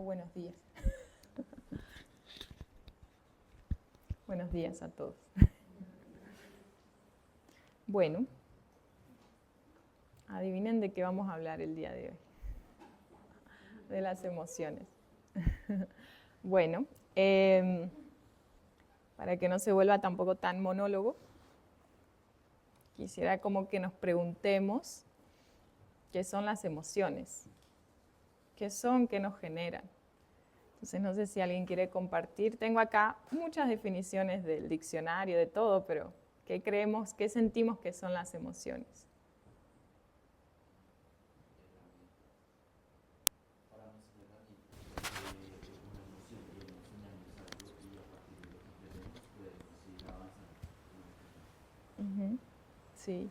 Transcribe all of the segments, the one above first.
o buenos días. Buenos días a todos. Bueno, adivinen de qué vamos a hablar el día de hoy. De las emociones. Bueno, para que no se vuelva tampoco tan monólogo, quisiera como que nos preguntemos qué son las emociones, qué son, qué nos generan. Entonces no sé si alguien quiere compartir. Tengo acá muchas definiciones del diccionario, de todo, pero ¿qué creemos, qué sentimos que son las emociones? Sí,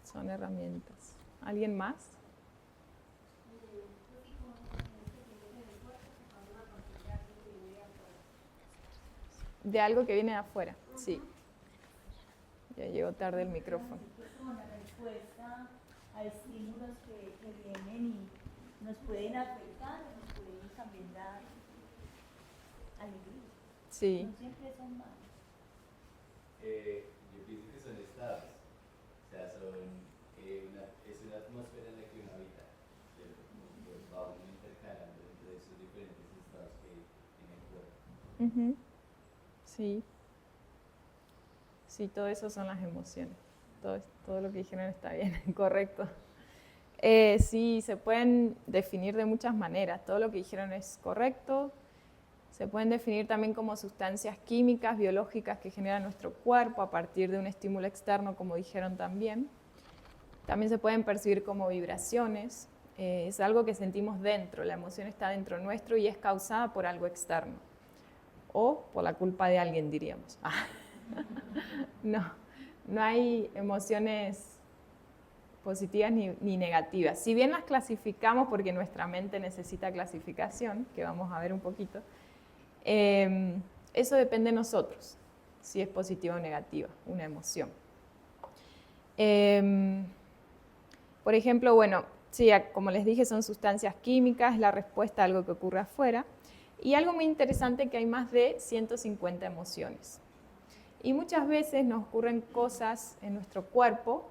son herramientas. ¿Alguien más? De algo que viene de afuera, sí. Ya llegó tarde el micrófono. Es como una respuesta a estímulos que vienen y nos pueden afectar o nos pueden también dar alegría. Sí. No siempre son malos. Yo pienso que son estados, o sea, es una atmósfera en la que uno habita, ¿cierto? Como va uno intercalando entre esos diferentes estados que tiene el cuerpo. Sí. Sí, todo eso son las emociones. Todo lo que dijeron está bien, correcto. Sí, se pueden definir de muchas maneras. Todo lo que dijeron es correcto. Se pueden definir también como sustancias químicas, biológicas que genera nuestro cuerpo a partir de un estímulo externo, como dijeron también. También se pueden percibir como vibraciones. Es algo que sentimos dentro. La emoción está dentro nuestro y es causada por algo externo. O por la culpa de alguien, diríamos. No hay emociones positivas ni negativas. Si bien las clasificamos porque nuestra mente necesita clasificación, que vamos a ver un poquito, eso depende de nosotros, si es positiva o negativa, una emoción. Por ejemplo, bueno, sí, como les dije, son sustancias químicas, la respuesta a algo que ocurre afuera. Y algo muy interesante que hay más de 150 emociones. Y muchas veces nos ocurren cosas en nuestro cuerpo.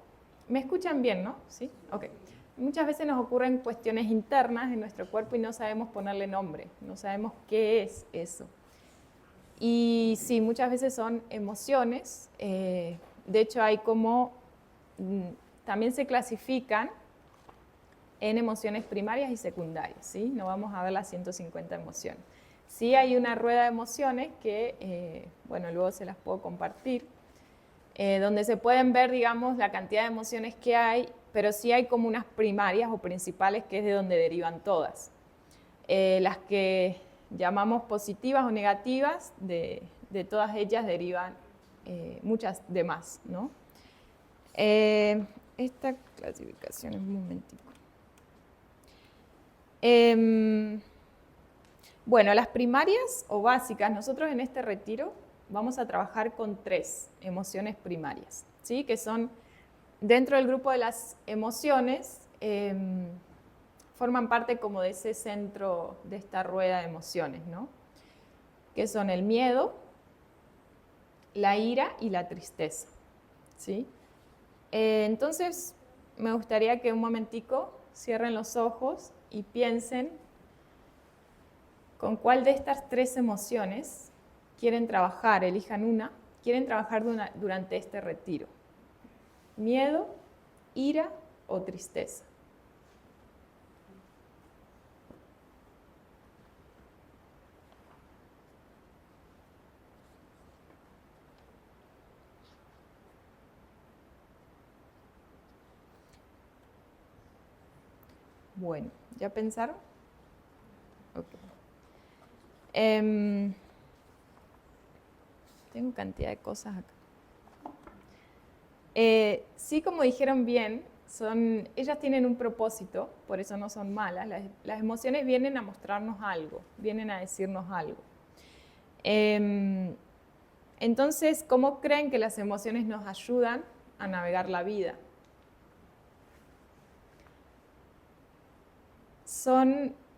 ¿Me escuchan bien, no? ¿Sí? Ok. Muchas veces nos ocurren cuestiones internas en nuestro cuerpo y no sabemos ponerle nombre, no sabemos qué es eso. Y sí, muchas veces son emociones. De hecho, hay como... también se clasifican en emociones primarias y secundarias, ¿sí? No vamos a ver las 150 emociones. Sí hay una rueda de emociones que, bueno, luego se las puedo compartir, donde se pueden ver, digamos, la cantidad de emociones que hay, pero sí hay como unas primarias o principales que es de donde derivan todas. Las que llamamos positivas o negativas, de todas ellas derivan muchas demás, ¿no? Esta clasificación es un momentito. Bueno, las primarias o básicas, nosotros en este retiro vamos a trabajar con 3 emociones primarias, ¿sí? Que son dentro del grupo de las emociones, forman parte como de ese centro de esta rueda de emociones, ¿no? Que son el miedo, la ira y la tristeza, ¿sí? Entonces, me gustaría que un momentico cierren los ojos y piensen con cuál de estas 3 emociones quieren trabajar, elijan una, quieren trabajar durante este retiro. Miedo, ira o tristeza. Bueno, ¿ya pensaron? Ok. Tengo cantidad de cosas acá. Sí, como dijeron bien, ellas tienen un propósito, por eso no son malas. Las emociones vienen a mostrarnos algo, vienen a decirnos algo. Entonces, ¿cómo creen que las emociones nos ayudan a navegar la vida?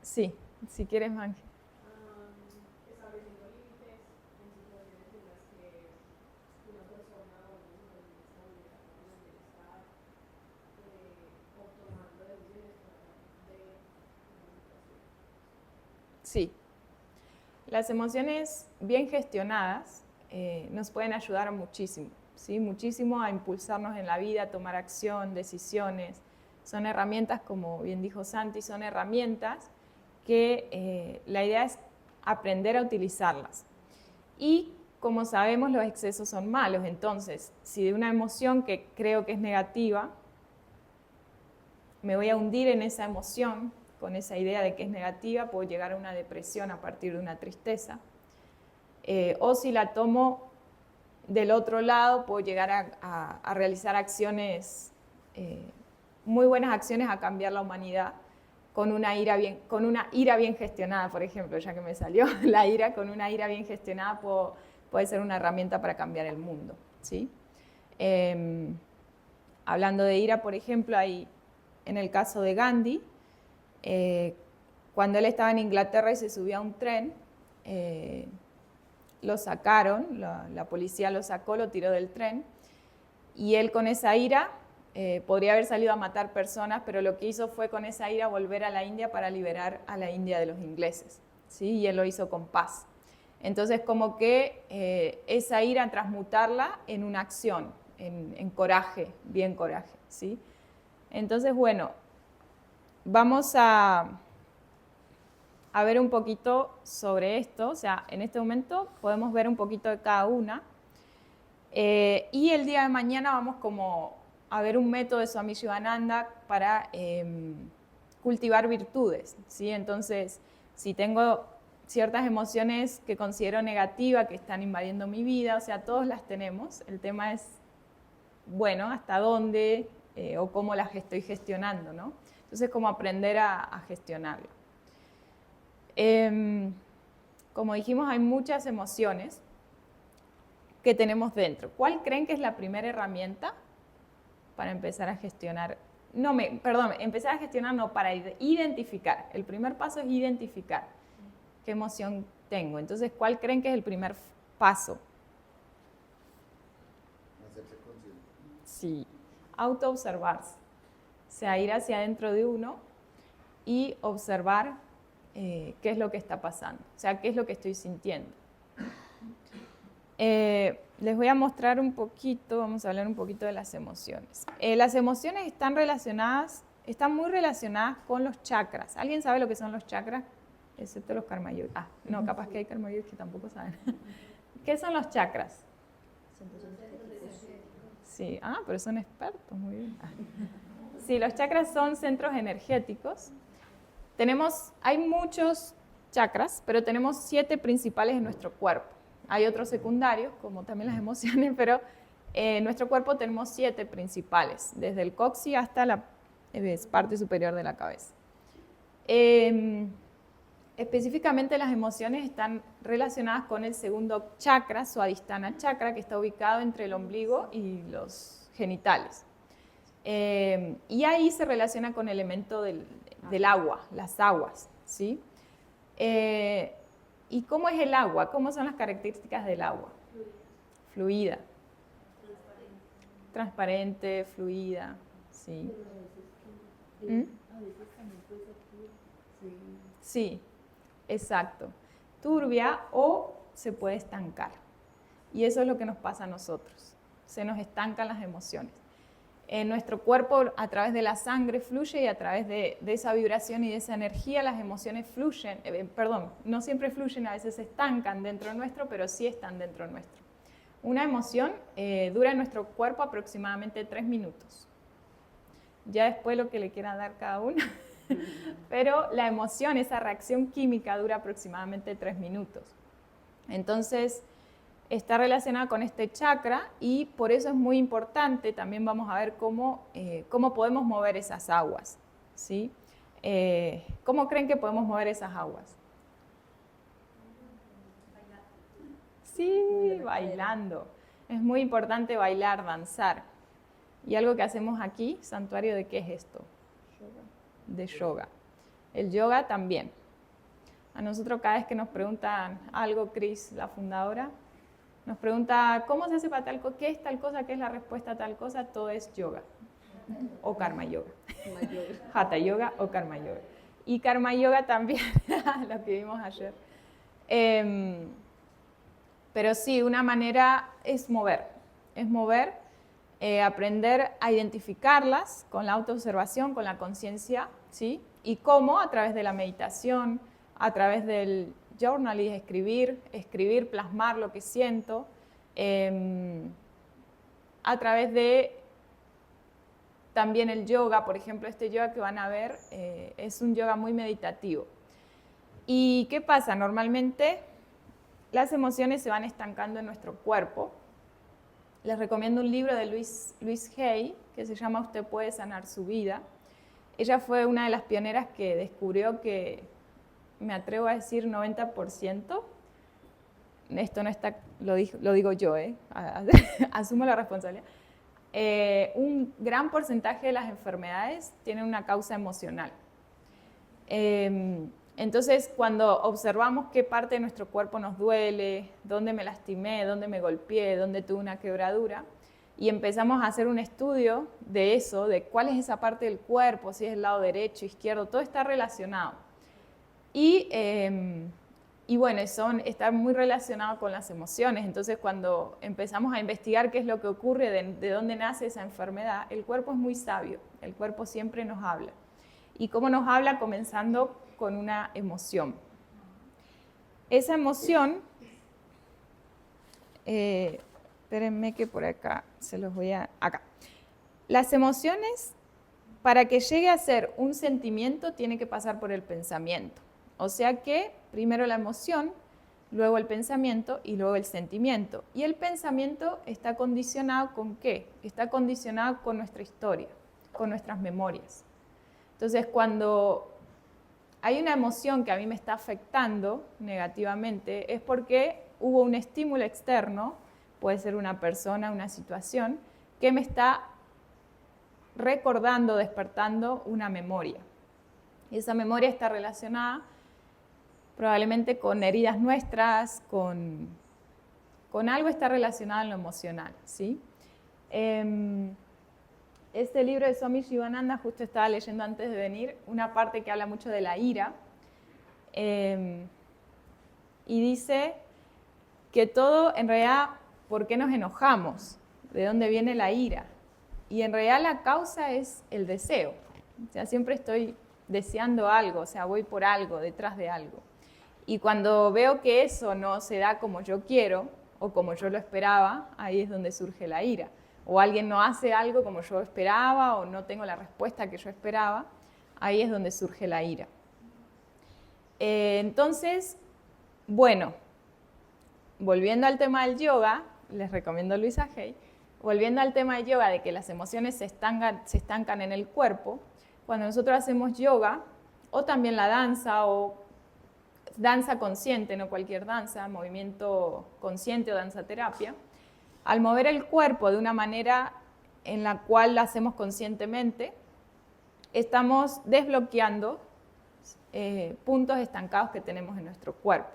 Sí, Si quieres, Manje. Estableciendo límites en situaciones en las que una persona o una familia está vulnerable al bienestar o tomando decisiones para de comunicación. Sí. Las emociones bien gestionadas nos pueden ayudar muchísimo, ¿sí? Muchísimo a impulsarnos en la vida, a tomar acción, decisiones. Son herramientas, como bien dijo Santi, son herramientas que la idea es aprender a utilizarlas. Y como sabemos, los excesos son malos. Entonces, si de una emoción que creo que es negativa, me voy a hundir en esa emoción, con esa idea de que es negativa, puedo llegar a una depresión a partir de una tristeza. O si la tomo del otro lado, puedo llegar a realizar acciones, muy buenas acciones a cambiar la humanidad con una ira bien gestionada, por ejemplo, ya que me salió la ira, con una ira bien gestionada puede ser una herramienta para cambiar el mundo, ¿sí? Hablando de ira, por ejemplo, hay en el caso de Gandhi, cuando él estaba en Inglaterra y se subió a un tren, lo sacaron, la policía lo sacó, lo tiró del tren, y él con esa ira podría haber salido a matar personas, pero lo que hizo fue con esa ira volver a la India para liberar a la India de los ingleses, ¿sí? Y él lo hizo con paz. Entonces, como que esa ira transmutarla en una acción, en coraje, bien coraje, ¿sí? Entonces, bueno, vamos a ver un poquito sobre esto. O sea, en este momento podemos ver un poquito de cada una. Y el día de mañana vamos como a ver un método de Swami Shivananda para cultivar virtudes, ¿sí? Entonces, si tengo ciertas emociones que considero negativas, que están invadiendo mi vida, o sea, todos las tenemos. El tema es, bueno, hasta dónde o cómo las estoy gestionando, ¿no? Entonces, cómo aprender a gestionarlo. Como dijimos, hay muchas emociones que tenemos dentro. ¿Cuál creen que es la primera herramienta para empezar a gestionar? Empezar a gestionar no, para identificar. El primer paso es identificar qué emoción tengo. Entonces, ¿cuál creen que es el primer paso? Hacerse consciente. Sí, autoobservarse. O sea, ir hacia adentro de uno y observar qué es lo que está pasando, o sea, qué es lo que estoy sintiendo. Les voy a mostrar un poquito, vamos a hablar un poquito de las emociones. Las emociones están muy relacionadas con los chakras. ¿Alguien sabe lo que son los chakras? Excepto los karmayogis. Ah, no, capaz que hay karmayogis que tampoco saben. ¿Qué son los chakras? Sí, pero son expertos, muy bien. Sí, los chakras son centros energéticos. Hay muchos chakras, pero tenemos 7 principales en nuestro cuerpo. Hay otros secundarios, como también las emociones, pero en nuestro cuerpo tenemos 7 principales, desde el coxis hasta la parte superior de la cabeza. Específicamente las emociones están relacionadas con el segundo chakra, Swadhisthana chakra, que está ubicado entre el ombligo y los genitales. Y ahí se relaciona con el elemento del agua, las aguas, ¿sí? ¿Y cómo es el agua? ¿Cómo son las características del agua? Fluida. Transparente, fluida, ¿sí? A veces también puede ser turbia. Sí, exacto. Turbia o se puede estancar. Y eso es lo que nos pasa a nosotros. Se nos estancan las emociones. En nuestro cuerpo, a través de la sangre fluye y a través de esa vibración y de esa energía las emociones fluyen, no siempre fluyen, a veces se estancan dentro nuestro, pero sí están dentro nuestro. Una emoción dura en nuestro cuerpo aproximadamente 3 minutos. Ya después lo que le quiera dar cada uno, pero la emoción, esa reacción química dura aproximadamente 3 minutos. Entonces, está relacionada con este chakra y por eso es muy importante, también vamos a ver cómo podemos mover esas aguas, ¿sí? ¿Cómo creen que podemos mover esas aguas? Sí, bailando. Es muy importante bailar, danzar. Y algo que hacemos aquí, santuario, ¿de qué es esto? De yoga. El yoga también. A nosotros cada vez que nos preguntan algo, Cris, la fundadora, nos pregunta ¿cómo se hace para tal cosa? ¿Qué es tal cosa? ¿Qué es la respuesta a tal cosa? Todo es yoga o karma yoga. Hatha yoga o karma yoga. Y karma yoga también, lo que vimos ayer. Pero sí, una manera es mover, aprender a identificarlas con la autoobservación, con la conciencia, ¿sí? Y cómo, a través de la meditación, a través del journaling, escribir, plasmar lo que siento, a través de también el yoga, por ejemplo, este yoga que van a ver es un yoga muy meditativo. ¿Y qué pasa? Normalmente las emociones se van estancando en nuestro cuerpo. Les recomiendo un libro de Louise Hay que se llama Usted puede sanar su vida. Ella fue una de las pioneras que descubrió que, me atrevo a decir 90%, esto no está, lo digo yo, asumo la responsabilidad, un gran porcentaje de las enfermedades tienen una causa emocional. Entonces, cuando observamos qué parte de nuestro cuerpo nos duele, dónde me lastimé, dónde me golpeé, dónde tuve una quebradura, y empezamos a hacer un estudio de eso, de cuál es esa parte del cuerpo, si es el lado derecho, izquierdo, todo está relacionado. Y bueno, está muy relacionado con las emociones. Entonces, cuando empezamos a investigar qué es lo que ocurre, de dónde nace esa enfermedad, el cuerpo es muy sabio, el cuerpo siempre nos habla. ¿Y cómo nos habla? Comenzando con una emoción. Esa emoción, espérenme que por acá se los voy a... Acá. Las emociones, para que llegue a ser un sentimiento, tiene que pasar por el pensamiento. O sea que primero la emoción, luego el pensamiento y luego el sentimiento. Y el pensamiento está condicionado ¿con qué? Está condicionado con nuestra historia, con nuestras memorias. Entonces, cuando hay una emoción que a mí me está afectando negativamente, es porque hubo un estímulo externo, puede ser una persona, una situación, que me está recordando, despertando una memoria. Y esa memoria está relacionada probablemente con heridas nuestras, con algo está relacionado en lo emocional, ¿sí? Este libro de Swami Shivananda, justo estaba leyendo antes de venir, una parte que habla mucho de la ira, y dice que todo, en realidad, ¿por qué nos enojamos? ¿De dónde viene la ira? Y en realidad la causa es el deseo. O sea, siempre estoy deseando algo, o sea, voy por algo, detrás de algo. Y cuando veo que eso no se da como yo quiero o como yo lo esperaba, ahí es donde surge la ira. O alguien no hace algo como yo esperaba o no tengo la respuesta que yo esperaba, ahí es donde surge la ira. Entonces, bueno, volviendo al tema del yoga, les recomiendo Louise Hay, volviendo al tema del yoga de que las emociones se estancan en el cuerpo, cuando nosotros hacemos yoga, o también la danza, o danza consciente, no cualquier danza, movimiento consciente o danza terapia, al mover el cuerpo de una manera en la cual la hacemos conscientemente, estamos desbloqueando puntos estancados que tenemos en nuestro cuerpo.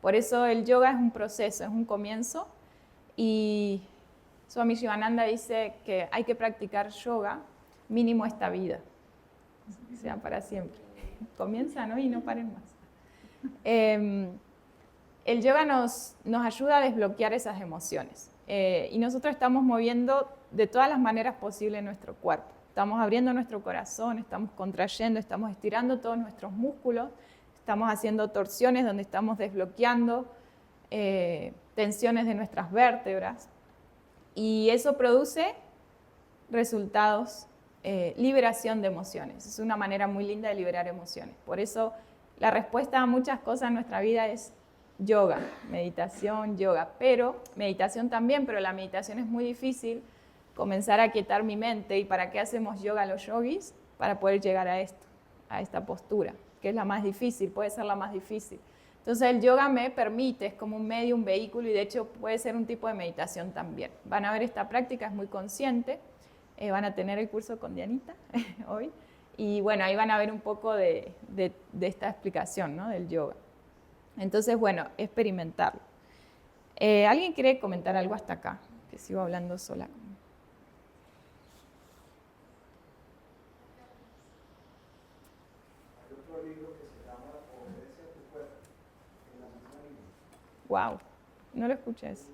Por eso el yoga es un proceso, es un comienzo, y Swami Shivananda dice que hay que practicar yoga mínimo esta vida, o sea, para siempre. Comienza, ¿no? Y no paren más. El yoga nos ayuda a desbloquear esas emociones. Y nosotros estamos moviendo de todas las maneras posibles nuestro cuerpo. Estamos abriendo nuestro corazón, estamos contrayendo, estamos estirando todos nuestros músculos, estamos haciendo torsiones donde estamos desbloqueando tensiones de nuestras vértebras. Y eso produce resultados, liberación de emociones. Es una manera muy linda de liberar emociones. Por eso la respuesta a muchas cosas en nuestra vida es yoga, meditación, yoga, pero meditación también, pero la meditación es muy difícil, comenzar a quietar mi mente. ¿Y para qué hacemos yoga los yogis? Para poder llegar a esto, a esta postura, que es la más difícil, puede ser la más difícil. Entonces el yoga me permite, es como un medio, un vehículo, y de hecho puede ser un tipo de meditación también. Van a ver esta práctica, es muy consciente, van a tener el curso con Dianita hoy, y bueno, ahí van a ver un poco de esta explicación, ¿no? Del yoga. Entonces, bueno, experimentarlo. ¿Alguien quiere comentar algo hasta acá? Que sigo hablando sola. Wow, no lo escuché eso.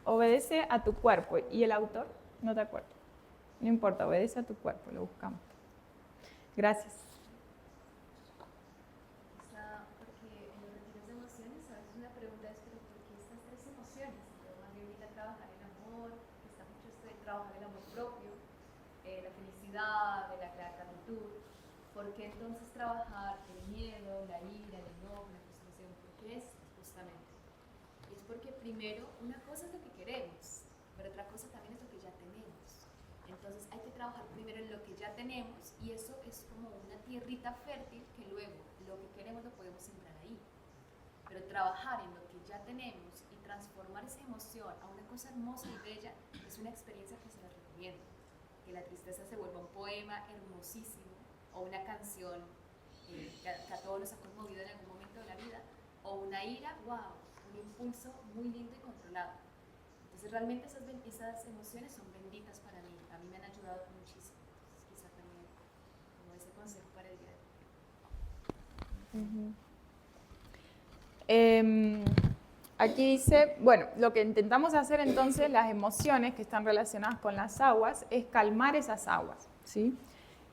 Obedece a tu cuerpo. ¿Y el autor? No te acuerdo. No importa, obedece a tu cuerpo, lo buscamos. Gracias. Porque en los retiros de emociones a veces una pregunta es, pero ¿por qué estas tres emociones? Pero más bien ir a trabajar el amor, está mucho esto de trabajar el amor propio, la felicidad, la gratitud. ¿Por qué entonces trabajar el miedo, la ira, el enojo, la frustración? ¿Por qué es justamente? Y es porque primero, una cosa es lo que queremos, pero otra cosa también es lo que ya tenemos. Entonces hay que trabajar primero en lo que ya tenemos y eso es como una tierrita fértil que luego lo que queremos lo podemos sembrar ahí. Pero trabajar en lo que ya tenemos y transformar esa emoción a una cosa hermosa y bella es una experiencia que se las recomiendo. Que la tristeza se vuelva un poema hermosísimo o una canción que a todos nos ha conmovido en algún momento de la vida, o una ira, wow, un impulso muy lindo y controlado. Entonces realmente esas emociones son benditas para mí, a mí me han ayudado muchísimo. Entonces quizá también como ese consejo para el día de hoy. Aquí dice, bueno, lo que intentamos hacer entonces, las emociones que están relacionadas con las aguas, es calmar esas aguas, ¿sí?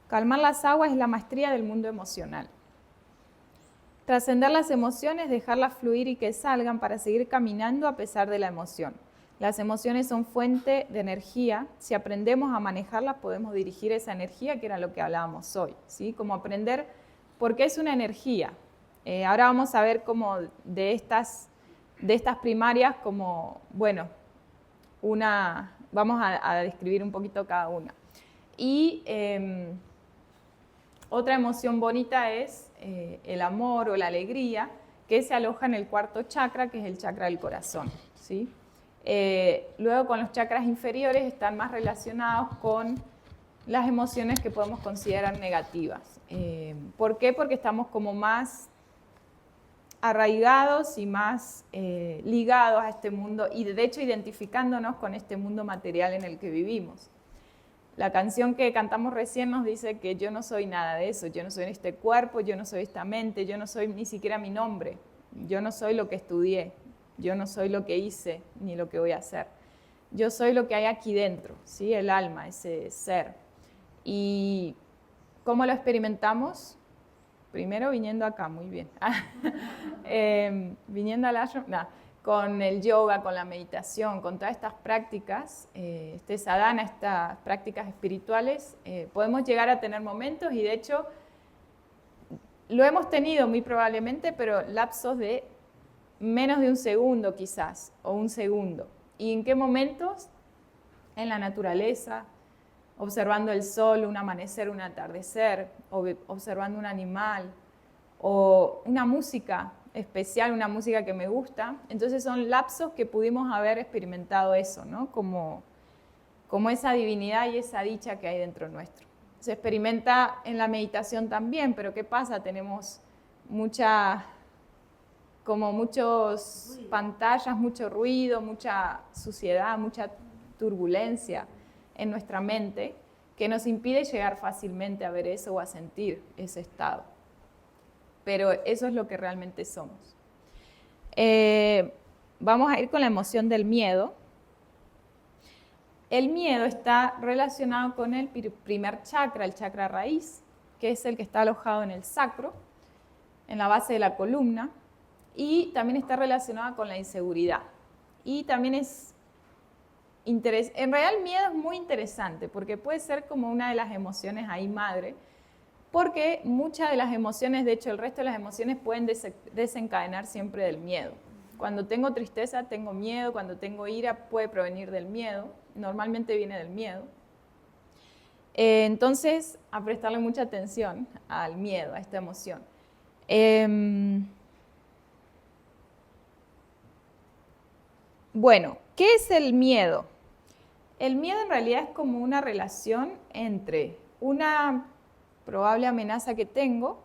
Calmar las aguas es la maestría del mundo emocional. Trascender las emociones, dejarlas fluir y que salgan para seguir caminando a pesar de la emoción. Las emociones son fuente de energía. Si aprendemos a manejarlas, podemos dirigir esa energía, que era lo que hablábamos hoy, ¿sí? Como aprender por qué es una energía. Ahora vamos a ver cómo de estas primarias, como, bueno, vamos a describir un poquito cada una. Y otra emoción bonita es el amor o la alegría, que se aloja en el cuarto chakra, que es el chakra del corazón, ¿sí? Luego con los chakras inferiores están más relacionados con las emociones que podemos considerar negativas. ¿Por qué? Porque estamos como más arraigados y más ligados a este mundo y de hecho identificándonos con este mundo material en el que vivimos. La canción que cantamos recién nos dice que yo no soy nada de eso, yo no soy este cuerpo, yo no soy esta mente, yo no soy ni siquiera mi nombre, yo no soy lo que estudié, yo no soy lo que hice ni lo que voy a hacer. Yo soy lo que hay aquí dentro, ¿sí? El alma, ese ser. ¿Y cómo lo experimentamos? Primero viniendo acá, muy bien. Viniendo al ashram, con el yoga, con la meditación, con todas estas prácticas, este sadhana, estas prácticas espirituales, podemos llegar a tener momentos y de hecho lo hemos tenido muy probablemente, pero lapsos de menos de un segundo quizás, o un segundo. ¿Y en qué momentos? En la naturaleza, observando el sol, un amanecer, un atardecer, observando un animal, o una música especial, una música que me gusta. Entonces son lapsos que pudimos haber experimentado eso, ¿no? Como esa divinidad y esa dicha que hay dentro nuestro. Se experimenta en la meditación también, pero ¿qué pasa? Tenemos muchas pantallas, mucho ruido, mucha suciedad, mucha turbulencia en nuestra mente que nos impide llegar fácilmente a ver eso o a sentir ese estado. Pero eso es lo que realmente somos. Vamos a ir con la emoción del miedo. El miedo está relacionado con el primer chakra, el chakra raíz, que es el que está alojado en el sacro, en la base de la columna, y también está relacionado con la inseguridad. Y también en realidad el miedo es muy interesante, porque puede ser como una de las emociones ahí madre, porque muchas de las emociones, de hecho el resto de las emociones pueden desencadenar siempre del miedo. Cuando tengo tristeza tengo miedo, cuando tengo ira puede provenir del miedo, normalmente viene del miedo. Entonces, a prestarle mucha atención al miedo, a esta emoción. Bueno, ¿qué es el miedo? El miedo en realidad es como una relación entre una probable amenaza que tengo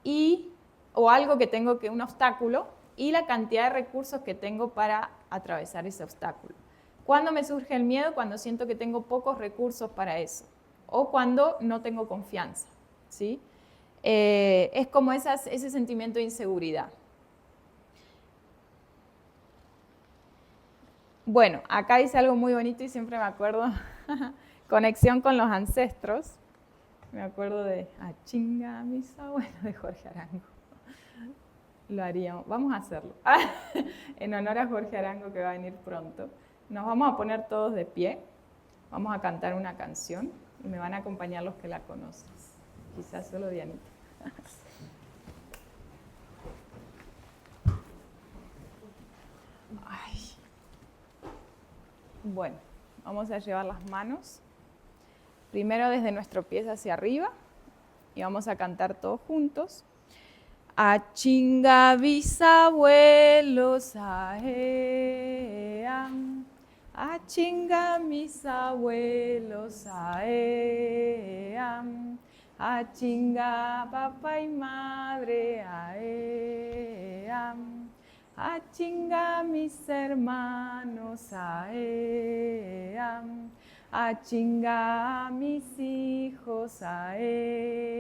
y o algo que tengo un obstáculo, y la cantidad de recursos que tengo para atravesar ese obstáculo. ¿Cuándo me surge el miedo? Cuando siento que tengo pocos recursos para eso, o cuando no tengo confianza, ¿sí? Es como ese sentimiento de inseguridad. Bueno, acá dice algo muy bonito y siempre me acuerdo, conexión con los ancestros. Me acuerdo de chinga mis abuelos, de Jorge Arango. Lo haríamos, vamos a hacerlo. En honor a Jorge Arango, que va a venir pronto. Nos vamos a poner todos de pie, vamos a cantar una canción y me van a acompañar los que la conocen. Quizás solo Dianita. Ay. Bueno, vamos a llevar las manos primero desde nuestro pie hacia arriba y vamos a cantar todos juntos. Achinga bisabuelos aeam, achinga mis abuelos aeam, achinga papá y madre aeam, achinga mis hermanos aeam, achinga mis hijos aeam,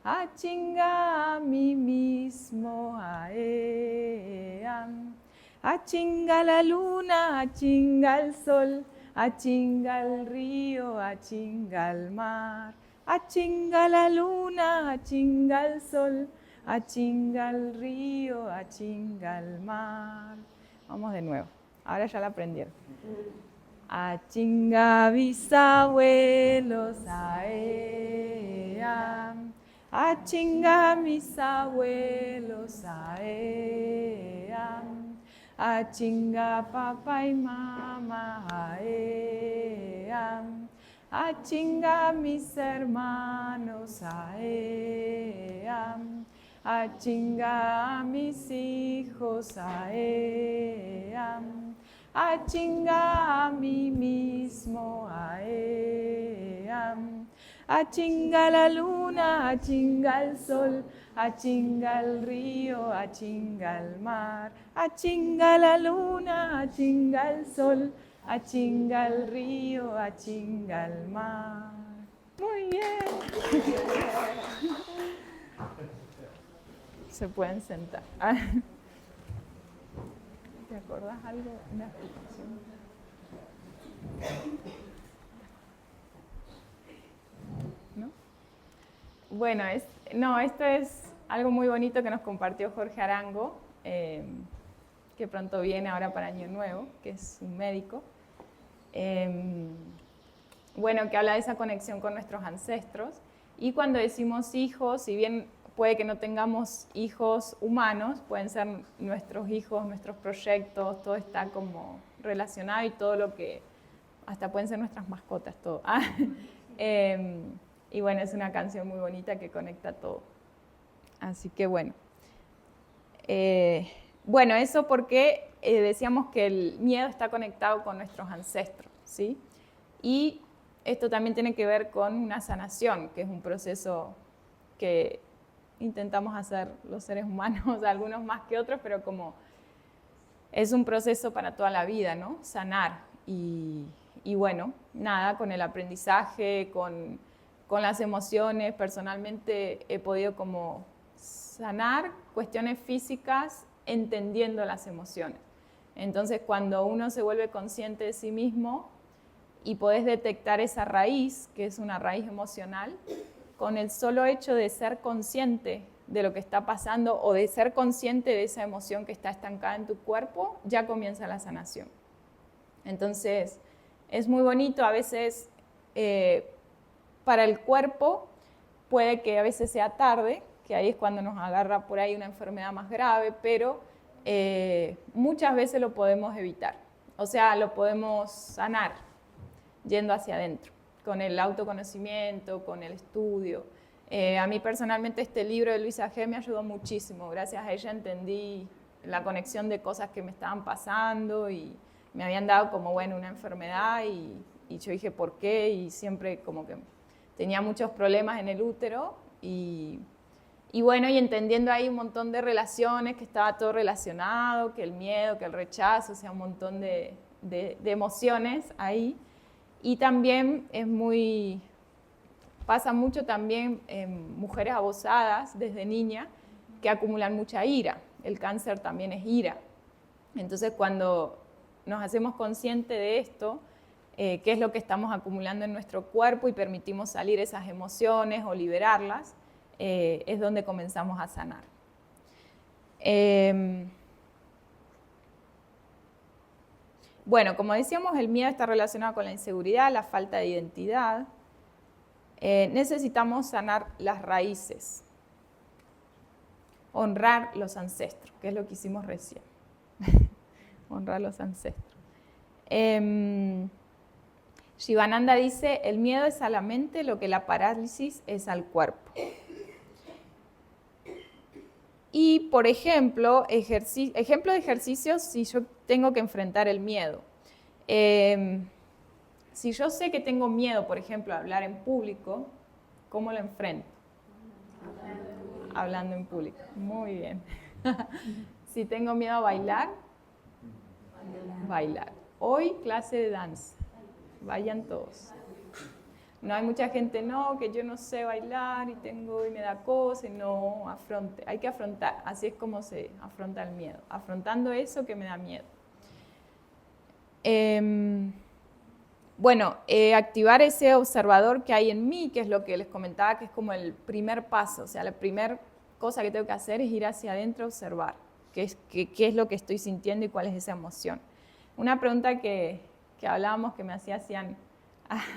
achinga a mí mismo aeam, achinga la luna, achinga el sol, achinga el río, achinga el mar, achinga la luna, achinga el sol, achinga el río, achinga el mar. Vamos de nuevo, ahora ya la aprendieron. Achinga bisabuelos aeam, achinga mis abuelos aeam, achinga papá y mamá aeam, achinga mis hermanos aeam, achinga mis hijos aeam, achinga a mí mismo aeam, achinga la luna, achinga el sol, achinga el río, achinga el mar, achinga la luna, achinga el sol, achinga el río, achinga el mar. Muy bien. Se pueden sentar. ¿Te acordás algo? Una explicación. ¿No? Bueno, esto es algo muy bonito que nos compartió Jorge Arango, que pronto viene ahora para Año Nuevo, que es un médico. Bueno, que habla de esa conexión con nuestros ancestros. Y cuando decimos hijos, si bien puede que no tengamos hijos humanos, pueden ser nuestros hijos, nuestros proyectos, todo está como relacionado y todo lo que, hasta pueden ser nuestras mascotas, todo. Y bueno, es una canción muy bonita que conecta todo. Así que bueno. Bueno, eso porque decíamos que el miedo está conectado con nuestros ancestros, ¿sí? Y esto también tiene que ver con una sanación, que es un proceso que intentamos hacer los seres humanos, algunos más que otros, pero como es un proceso para toda la vida, ¿no? Sanar. Y bueno, nada, con el aprendizaje, con las emociones, personalmente he podido como sanar cuestiones físicas entendiendo las emociones. Entonces, cuando uno se vuelve consciente de sí mismo y podés detectar esa raíz, que es una raíz emocional, con el solo hecho de ser consciente de lo que está pasando o de ser consciente de esa emoción que está estancada en tu cuerpo, ya comienza la sanación. Entonces, es muy bonito, a veces para el cuerpo puede que a veces sea tarde, que ahí es cuando nos agarra por ahí una enfermedad más grave, pero muchas veces lo podemos evitar, o sea, lo podemos sanar yendo hacia adentro, con el autoconocimiento, con el estudio. A mí personalmente este libro de Luisa G. me ayudó muchísimo. Gracias a ella entendí la conexión de cosas que me estaban pasando y me habían dado como, bueno, una enfermedad y yo dije, ¿por qué? Y siempre como que tenía muchos problemas en el útero y Y bueno, y entendiendo ahí un montón de relaciones, que estaba todo relacionado, que el miedo, que el rechazo, o sea, un montón de emociones ahí. Y también pasa mucho también en mujeres abusadas desde niña que acumulan mucha ira. El cáncer también es ira. Entonces, cuando nos hacemos conscientes de esto, qué es lo que estamos acumulando en nuestro cuerpo y permitimos salir esas emociones o liberarlas, es donde comenzamos a sanar. Bueno, como decíamos, el miedo está relacionado con la inseguridad, la falta de identidad. Necesitamos sanar las raíces, honrar los ancestros, que es lo que hicimos recién. Honrar los ancestros. Shivananda dice, el miedo es a la mente lo que la parálisis es al cuerpo. Y, por ejemplo, ejemplo de ejercicios si yo tengo que enfrentar el miedo. Si yo sé que tengo miedo, por ejemplo, a hablar en público, ¿cómo lo enfrento? Hablando en público. Muy bien. Si tengo miedo a bailar, bailar. Hoy clase de danza. Vayan todos. No hay mucha gente, no, que yo no sé bailar y me da cosa, y no, hay que afrontar. Así es como se afronta el miedo, afrontando eso que me da miedo. Bueno, activar ese observador que hay en mí, que es lo que les comentaba, que es como el primer paso, o sea, la primera cosa que tengo que hacer es ir hacia adentro a observar qué es lo que estoy sintiendo y cuál es esa emoción. Una pregunta que hablábamos, que me hacían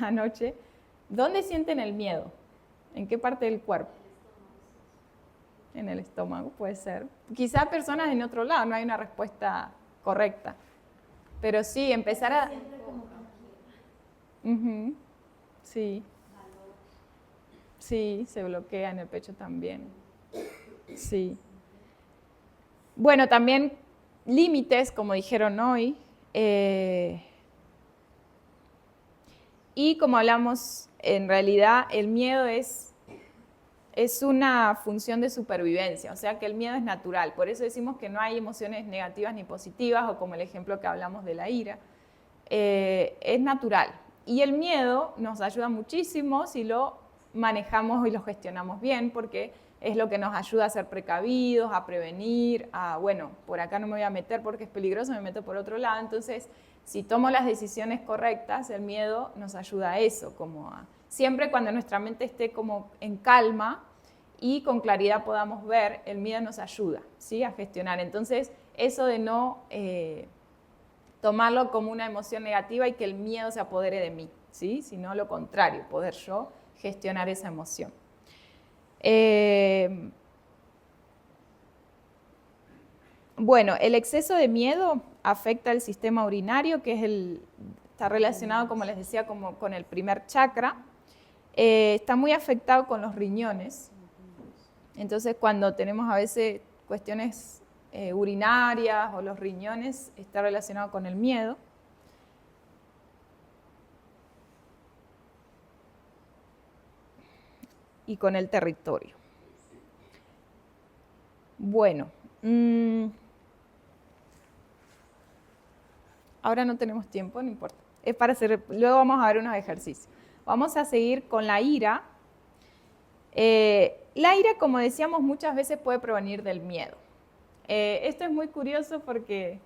anoche, ¿dónde sienten el miedo? ¿En qué parte del cuerpo? En el estómago, puede ser. Quizá personas en otro lado, no hay una respuesta correcta. Pero sí, empezar a... Sí. Sí, se bloquea en el pecho también. Sí. Bueno, también límites, como dijeron hoy. Y como hablamos, en realidad el miedo es una función de supervivencia, o sea que el miedo es natural. Por eso decimos que no hay emociones negativas ni positivas, o como el ejemplo que hablamos de la ira. Es natural. Y el miedo nos ayuda muchísimo si lo manejamos y lo gestionamos bien, porque es lo que nos ayuda a ser precavidos, a prevenir, bueno, por acá no me voy a meter porque es peligroso, me meto por otro lado. Entonces, si tomo las decisiones correctas, el miedo nos ayuda a eso, siempre cuando nuestra mente esté como en calma y con claridad podamos ver, el miedo nos ayuda, ¿sí?, a gestionar. Entonces, eso de no tomarlo como una emoción negativa y que el miedo se apodere de mí, ¿sí?, sino lo contrario, poder yo gestionar esa emoción. Bueno, el exceso de miedo afecta el sistema urinario, que está relacionado, como les decía, con el primer chakra. Está muy afectado con los riñones. Entonces, cuando tenemos a veces cuestiones urinarias o los riñones, está relacionado con el miedo. Y con el territorio. Bueno, ahora no tenemos tiempo, no importa. Es para luego vamos a ver unos ejercicios. Vamos a seguir con la ira. La ira, como decíamos, muchas veces puede provenir del miedo. Esto es muy curioso porque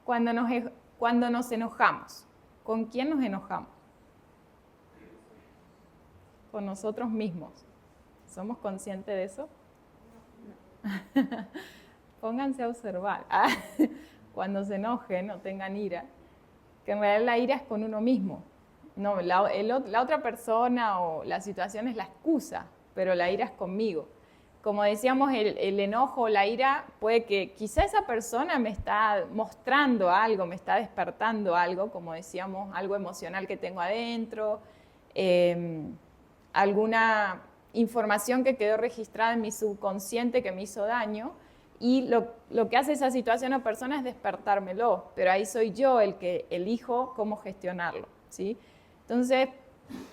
cuando nos enojamos, ¿con quién nos enojamos? Con nosotros mismos. ¿Somos conscientes de eso? Pónganse a observar. Cuando se enojen o tengan ira, que en realidad la ira es con uno mismo. No, la otra persona o la situación es la excusa, pero la ira es conmigo. Como decíamos, el enojo o la ira puede que quizá esa persona me está mostrando algo, me está despertando algo, como decíamos, algo emocional que tengo adentro, alguna información que quedó registrada en mi subconsciente que me hizo daño, y lo que hace esa situación o persona es despertármelo, pero ahí soy yo el que elijo cómo gestionarlo, ¿sí? Entonces,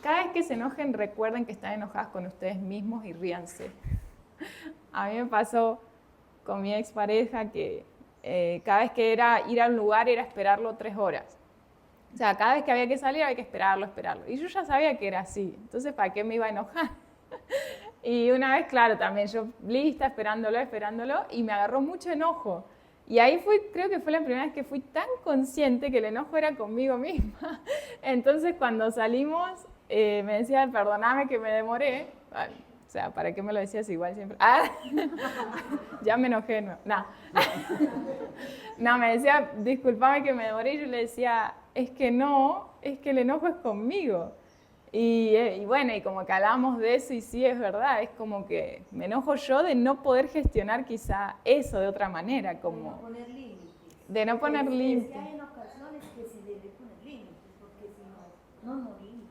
cada vez que se enojen, recuerden que están enojadas con ustedes mismos y ríanse. A mí me pasó con mi expareja que cada vez que era ir a un lugar era esperarlo 3 horas. O sea, cada vez que había que salir había que esperarlo. Y yo ya sabía que era así, entonces ¿para qué me iba a enojar? Y una vez, claro, también yo lista, esperándolo, y me agarró mucho enojo. Y ahí creo que fue la primera vez que fui tan consciente que el enojo era conmigo misma. Entonces cuando salimos, me decía, perdóname que me demoré. Bueno, o sea, ¿para qué me lo decías igual siempre? Ah, ya me enojé, no. No, me decía, discúlpame que me demoré, y yo le decía, es que no, es que el enojo es conmigo. Y bueno, y como que hablamos de eso, y sí, es verdad, es como que me enojo yo de no poder gestionar quizá eso de otra manera, como... De no poner límites. De no poner límites. Es que hay en ocasiones que sí debe poner límites, porque si no, no morimos.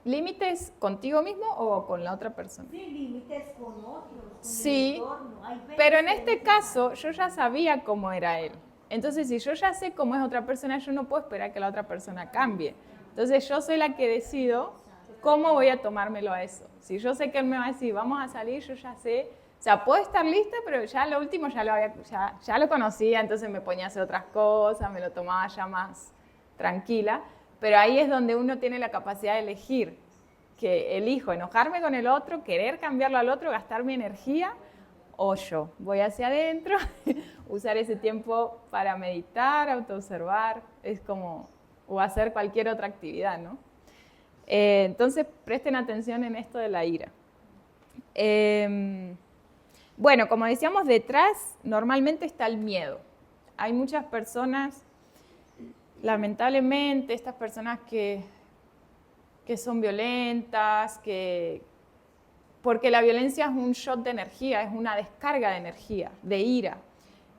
¿Límites contigo mismo o con la otra persona? Sí, límites con otros, con Sí, el entorno. Hay veces pero en que este hay que caso yo ya sabía cómo era él. Entonces, si yo ya sé cómo es otra persona, yo no puedo esperar que la otra persona cambie. Entonces, yo soy la que decido cómo voy a tomármelo a eso. Si yo sé que él me va a decir, vamos a salir, yo ya sé. O sea, puedo estar lista, pero ya lo último ya lo conocía, entonces me ponía a hacer otras cosas, me lo tomaba ya más tranquila. Pero ahí es donde uno tiene la capacidad de elegir, que elijo enojarme con el otro, querer cambiarlo al otro, gastar mi energía, o yo voy hacia adentro, usar ese tiempo para meditar, autoobservar, es como, o hacer cualquier otra actividad, ¿no? Entonces, presten atención en esto de la ira. Bueno, como decíamos, detrás normalmente está el miedo. Hay muchas personas, lamentablemente, estas personas que son violentas, porque la violencia es un shot de energía, es una descarga de energía, de ira.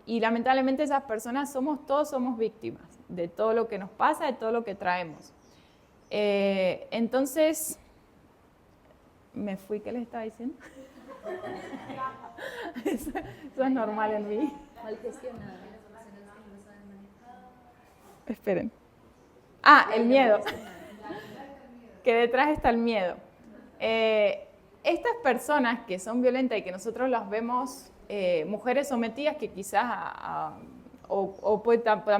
Y lamentablemente esas personas todos somos víctimas de todo lo que nos pasa, de todo lo que traemos. Entonces, me fui, ¿qué les estaba diciendo? Eso es normal en mí. mal gestionadas. Esperen. El miedo. Que detrás está el miedo. Estas personas que son violentas y que nosotros las vemos mujeres sometidas, que quizás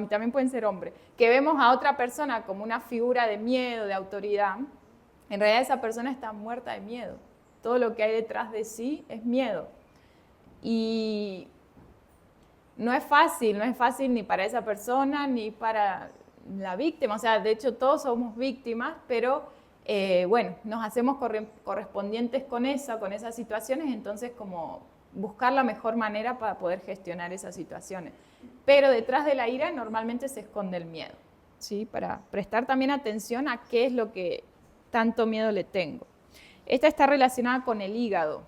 también pueden ser hombres, que vemos a otra persona como una figura de miedo, de autoridad, en realidad esa persona está muerta de miedo. Todo lo que hay detrás de sí es miedo. Y no es fácil ni para esa persona ni para la víctima. O sea, de hecho todos somos víctimas, pero bueno, nos hacemos correspondientes con esas situaciones, entonces como buscar la mejor manera para poder gestionar esas situaciones. Pero detrás de la ira normalmente se esconde el miedo, ¿sí? Para prestar también atención a qué es lo que tanto miedo le tengo. Esta está relacionada con el hígado.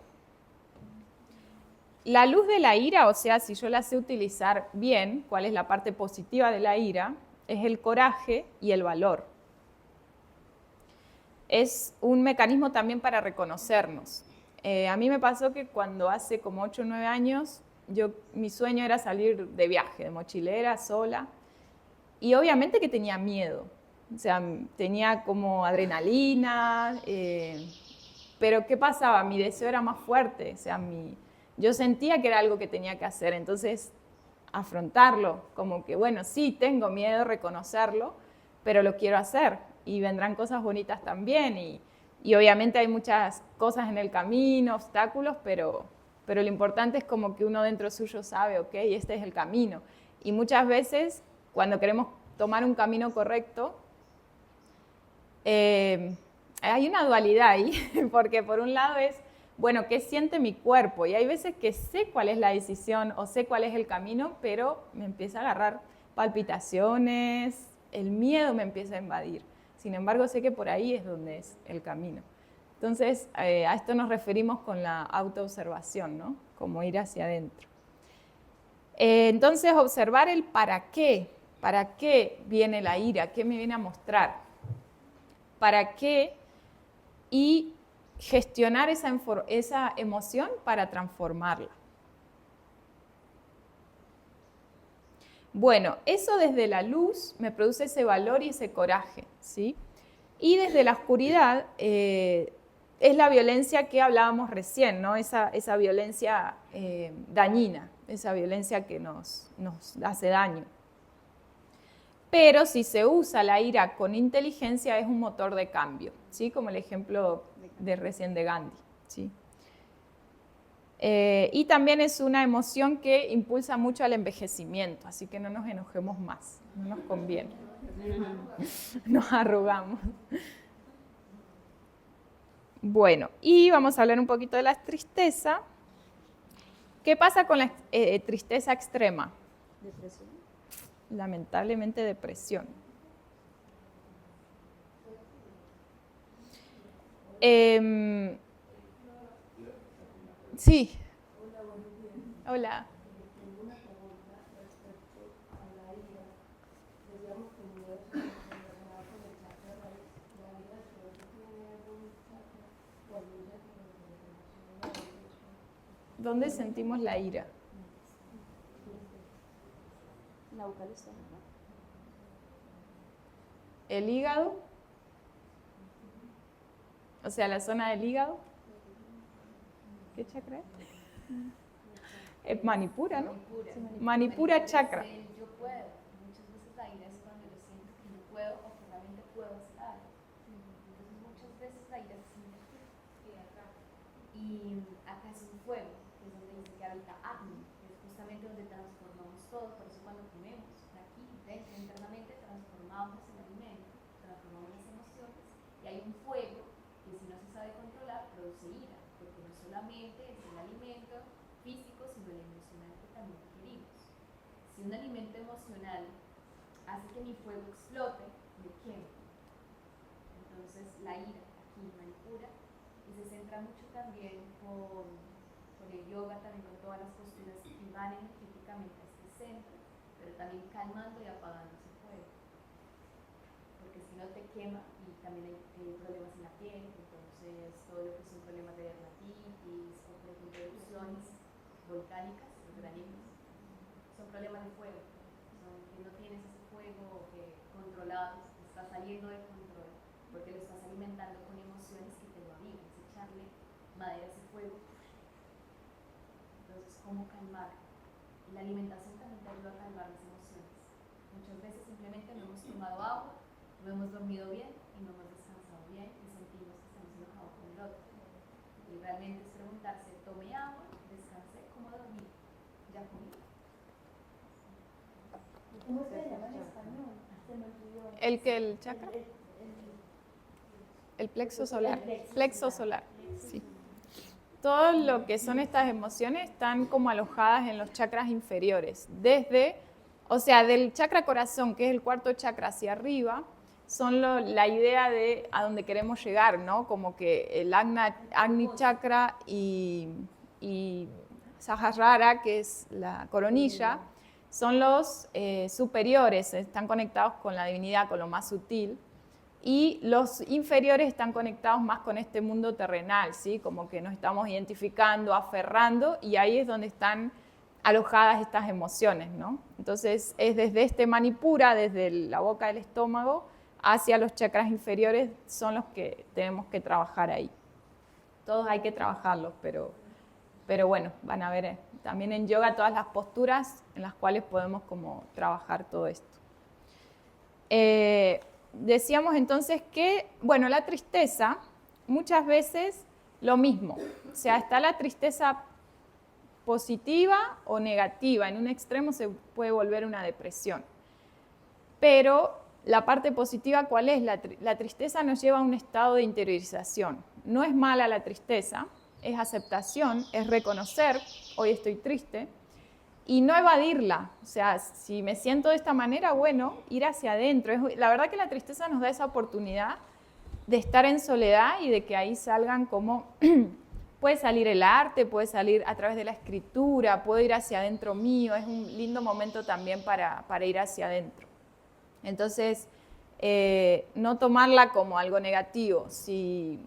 La luz de la ira, o sea, si yo la sé utilizar bien, ¿cuál es la parte positiva de la ira? Es el coraje y el valor. Es un mecanismo también para reconocernos. A mí me pasó que cuando hace como 8 o 9 años, mi sueño era salir de viaje, de mochilera, sola, y obviamente que tenía miedo. O sea, tenía como adrenalina, pero ¿qué pasaba? Mi deseo era más fuerte, o sea, yo sentía que era algo que tenía que hacer, entonces afrontarlo, como que bueno, sí, tengo miedo, reconocerlo, pero lo quiero hacer y vendrán cosas bonitas también y obviamente hay muchas cosas en el camino, obstáculos, pero lo importante es como que uno dentro suyo sabe, ok, este es el camino. Y muchas veces cuando queremos tomar un camino correcto, hay una dualidad ahí, porque por un lado es, bueno, ¿qué siente mi cuerpo? Y hay veces que sé cuál es la decisión o sé cuál es el camino, pero me empieza a agarrar palpitaciones, el miedo me empieza a invadir. Sin embargo, sé que por ahí es donde es el camino. Entonces, a esto nos referimos con la autoobservación, ¿no? Como ir hacia adentro. Entonces, observar el para qué viene la ira, qué me viene a mostrar, para qué, y gestionar esa emoción para transformarla. Bueno, eso desde la luz me produce ese valor y ese coraje, ¿sí? Y desde la oscuridad es la violencia que hablábamos recién, ¿no? Esa violencia dañina, esa violencia que nos hace daño. Pero si se usa la ira con inteligencia es un motor de cambio, ¿sí? Como el ejemplo de recién de Gandhi, ¿sí? Y también es una emoción que impulsa mucho al envejecimiento, así que no nos enojemos más, no nos conviene. Nos arrugamos. Bueno, y vamos a hablar un poquito de la tristeza. ¿Qué pasa con la tristeza extrema? Depresión. Lamentablemente depresión. Sí. Hola. Tengo una pregunta respecto a la ira. Decíamos que no es relacionada con el chakra raíz. La ira de pronto tiene algún chakra o algún chakra de la emoción. ¿Dónde sentimos la ira? La boca del estómago. ¿El hígado? O sea, la zona del hígado. ¿Qué chakra es? Es Manipura, ¿no? Manipura chakra. El yo puedo. Muchas veces la ira es cuando yo siento que yo puedo o que realmente puedo hacer algo. Entonces muchas veces la ira se siente acá. Y acá es un fuego, que es donde dice que habita Agni, que es justamente donde transformamos todo. Por eso cuando comemos, aquí dentro, internamente, transformamos el alimento, transformamos las emociones, y hay un fuego que si no se sabe controlar, produce ira, porque no solamente es el alimento físico, sino el emocional que también requerimos. Si un alimento emocional hace que mi fuego explote, me quemo. Entonces la ira aquí manipura y se centra mucho también con el yoga, también con todas las posturas que van energéticamente a este centro, pero también calmando y apagando ese fuego. Porque si no te quema y también hay problemas en la piel, entonces todo lo que son problemas de dermatitis o por ejemplo erupciones volcánicas, los granizos, son problemas de fuego, son que no tienes ese fuego controlado, está saliendo de control, porque lo estás alimentando con emociones que te lo avivan, es echarle madera a ese fuego. Entonces, ¿cómo calmar? Y la alimentación también te ayuda a calmar las emociones. Muchas veces simplemente no hemos tomado agua, no hemos dormido bien y no hemos descansado bien y sentimos que estamos enojados con el otro. Y realmente es preguntarse, tomé agua, descansé, ¿cómo dormí? ¿Ya comí? ¿Cómo se llama en español? Se me olvidó. ¿El chakra? El plexo solar. Plexo solar, sí. Todo lo que son estas emociones están como alojadas en los chakras inferiores. O sea, del chakra corazón, que es el cuarto chakra hacia arriba, son la idea de a dónde queremos llegar, ¿no? Como que el Agni chakra y Sahasrara, que es la coronilla, son los superiores, están conectados con la divinidad, con lo más sutil. Y los inferiores están conectados más con este mundo terrenal, ¿sí? Como que nos estamos identificando, aferrando, y ahí es donde están alojadas estas emociones, ¿no? Entonces, es desde este Manipura, desde la boca del estómago, hacia los chakras inferiores, son los que tenemos que trabajar ahí. Todos hay que trabajarlos, pero bueno, van a ver también en yoga todas las posturas en las cuales podemos como trabajar todo esto. Decíamos entonces que, bueno, la tristeza, muchas veces lo mismo. O sea, está la tristeza positiva o negativa. En un extremo se puede volver una depresión. Pero la parte positiva, ¿cuál es? La tristeza nos lleva a un estado de interiorización. No es mala la tristeza, es aceptación, es reconocer, hoy estoy triste, y no evadirla. O sea, si me siento de esta manera, bueno, ir hacia adentro. La verdad que la tristeza nos da esa oportunidad de estar en soledad y de que ahí salgan como... Puede salir el arte, puede salir a través de la escritura, puedo ir hacia adentro mío. Es un lindo momento también para ir hacia adentro. Entonces, no tomarla como algo negativo. Si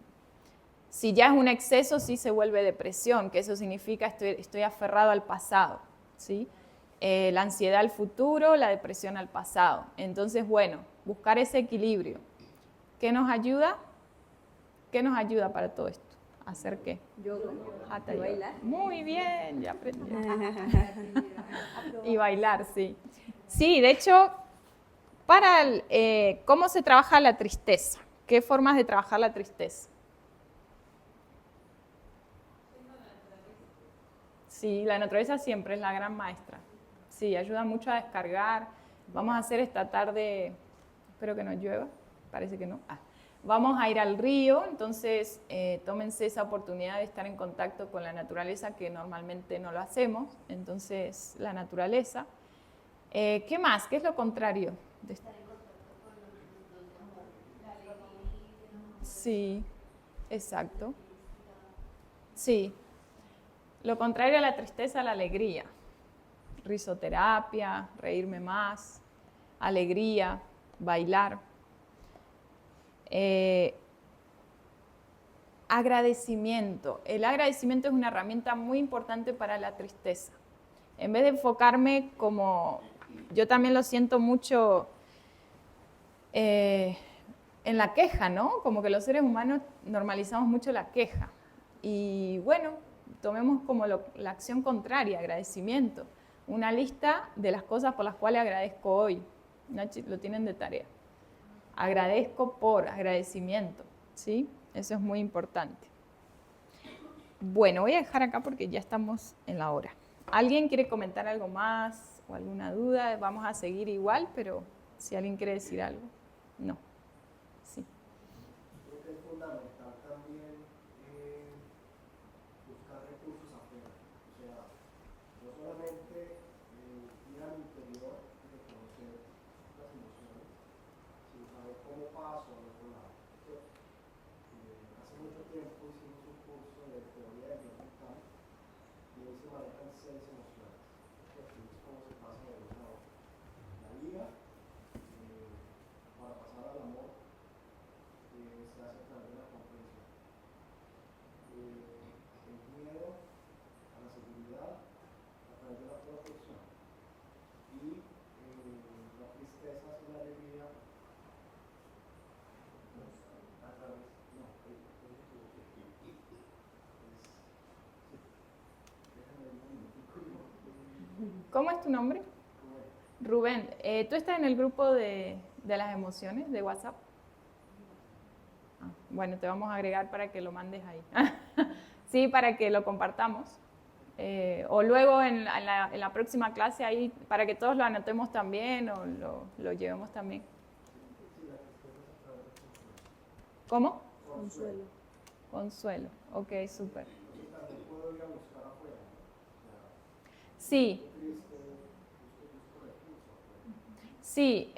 ya es un exceso, sí se vuelve depresión, que eso significa estoy aferrado al pasado, ¿sí? La ansiedad al futuro, la depresión al pasado. Entonces, bueno, buscar ese equilibrio. ¿Qué nos ayuda? ¿Qué nos ayuda para todo esto? ¿Hacer qué? Yoga. Hatha ¿Y yoga. bailar? Muy bien, ya aprendí. Y bailar, sí. Sí, de hecho, para ¿cómo se trabaja la tristeza? ¿Qué formas de trabajar la tristeza? Sí, la naturaleza siempre es la gran maestra. Sí, ayuda mucho a descargar. Vamos a hacer esta tarde, espero que no llueva, parece que no. Vamos a ir al río, entonces tómense esa oportunidad de estar en contacto con la naturaleza que normalmente no lo hacemos. Entonces, la naturaleza. ¿Qué más? ¿Qué es lo contrario de esto? Sí, exacto. Sí. Lo contrario a la tristeza, la alegría. Risoterapia, reírme más, alegría, bailar. Agradecimiento. El agradecimiento es una herramienta muy importante para la tristeza. En vez de enfocarme como, yo también lo siento mucho en la queja, ¿no? Como que los seres humanos normalizamos mucho la queja. Y bueno, tomemos como la acción contraria, agradecimiento. Una lista de las cosas por las cuales agradezco hoy. Lo tienen de tarea. Agradezco por agradecimiento, ¿sí? Eso es muy importante. Bueno, voy a dejar acá porque ya estamos en la hora. ¿Alguien quiere comentar algo más o alguna duda? Vamos a seguir igual, pero si alguien quiere decir algo. No. Sí. Creo que es fundamental también buscar recursos afuera. O sea, no solamente ir al interior y reconocer las emociones, sino saber cómo paso al otro lado. Hace mucho tiempo hicimos un curso de teoría del bien mental y ahí se manejan 6 emociones. Es cómo se pasa de una a otra. La ira, para pasar al amor, se hace a través de la comprensión. El miedo a la seguridad a través de la protección. Y la tristeza y la alegría a través. No, déjame un momentico. ¿Cómo es tu nombre? Rubén. ¿Tú estás en el grupo de las emociones de WhatsApp? Bueno, te vamos a agregar para que lo mandes ahí. Sí, para que lo compartamos. O luego en la próxima clase ahí, para que todos lo anotemos también o lo llevemos también. ¿Cómo? Consuelo. Consuelo. Ok, súper. Entonces también puedo ir a buscar afuera. Sí. Sí.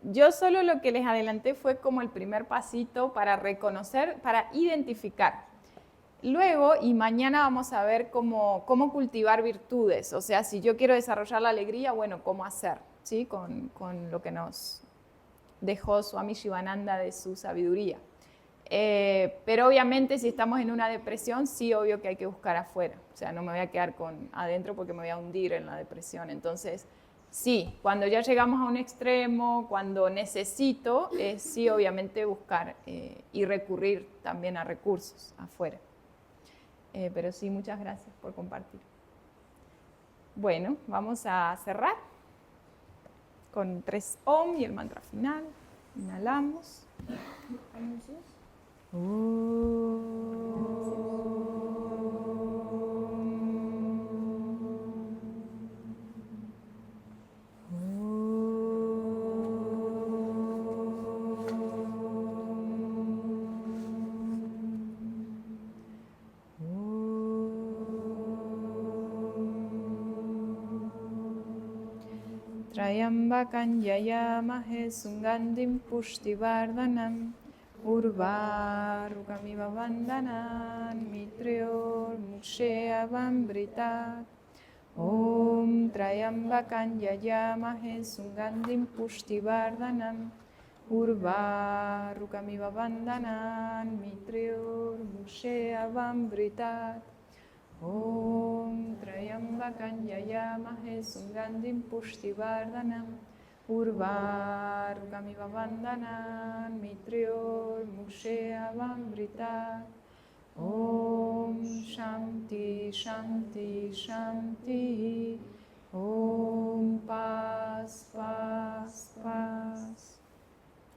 Yo solo lo que les adelanté fue como el primer pasito para reconocer, para identificar. Luego, y mañana vamos a ver cómo cultivar virtudes. O sea, si yo quiero desarrollar la alegría, bueno, cómo hacer, ¿sí? Con lo que nos dejó Swami Shivananda de su sabiduría. Pero obviamente si estamos en una depresión, sí, obvio que hay que buscar afuera. O sea, no me voy a quedar adentro porque me voy a hundir en la depresión. Entonces, sí, cuando ya llegamos a un extremo, cuando necesito, sí, obviamente buscar y recurrir también a recursos afuera. Pero sí, muchas gracias por compartir. Bueno, vamos a cerrar con 3 Om y el mantra final. Inhalamos. ¿Anuncios? Trayambakan yayamahe sungandim pushtivardhanam urvarukamiva vandanan mitrior muksheavambritat. Om Trayambakan yayamahe sungandim pushtivardhanam urvarukamiva vandanan mitrior muksheavambritat. Om Trayambakan yayamahe sungandim pushtivardhanam Urvarukamiva Vandanan Mitrior Muksheya Vambrita. Om Shanti Shanti Shanti. Om Paz Paz Paz.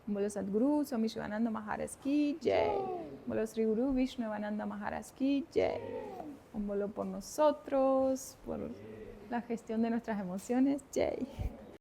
Bolo Sadguru Swami Shivananda Maharaj Ki Jai. Bolo Sri Guru Vishnuvananda Maharaj Ki Jai. Un bolo por nosotros, por la gestión de nuestras emociones. Jai.